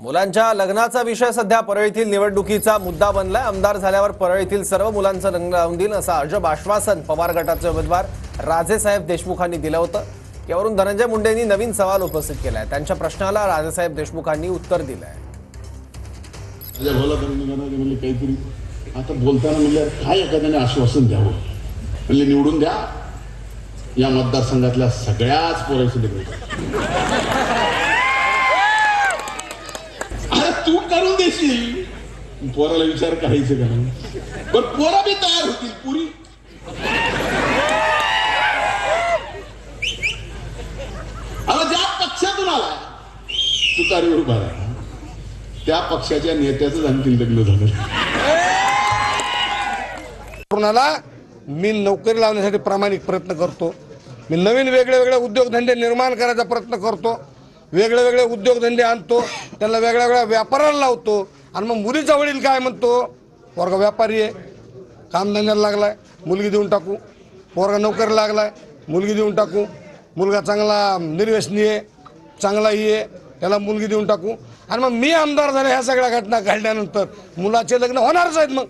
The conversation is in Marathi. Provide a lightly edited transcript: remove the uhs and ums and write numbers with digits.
मुलांच्या लग्नाचा विषय सध्या परळीतील निवडणुकीचा मुद्दा बनलाय। आमदार झाल्यावर परळीतील सर्व मुलांचं लग्न लावून देईन असं अजब आश्वासन पवार गटाचे उमेदवार राजेसाहेब देशमुखांनी दिलं होतं। यावरून धनंजय मुंडेंनी नवीन सवाल उपस्थित केलाय। त्यांच्या प्रश्नाला राजेसाहेब देशमुखांनी उत्तर दिलंय। काहीतरी आता बोलताना म्हणजे काय एखाद्याने आश्वासन द्यावं, म्हणजे निवडून द्या, या मतदारसंघातल्या सगळ्याच पोरांचं लग्न तू करून देशील। पोराला विचार करायचं का नाही, पण पोरा बी तयार होतील पुरी। आता ज्या पक्षातून आला तुतारीवर उभा राहा, त्या पक्षाच्या नेत्याचं आणखी लग्न झालं। कोणाला मी नोकरी लावण्यासाठी प्रामाणिक प्रयत्न करतो। मी नवीन वेगळे उद्योगधंदे निर्माण करायचा प्रयत्न करतो, वेगळे उद्योगधंदे आणतो, त्यांना वेगळ्या व्यापाराला लावतो। आणि मग मुलीचा वडील काय म्हणतो, पोरगा व्यापारी आहे, कामधंद्याला लागलाय, मुलगी देऊन टाकू। पोरगा नोकरी लागलाय, मुलगी देऊन टाकू। मुलगा चांगला निर्व्यसनी आहे, चांगलाही आहे, त्याला मुलगी देऊन टाकू। आणि मग मी आमदार झाले, ह्या सगळ्या घटना घडल्यानंतर मुलाचे लग्न होणारच आहेत। मग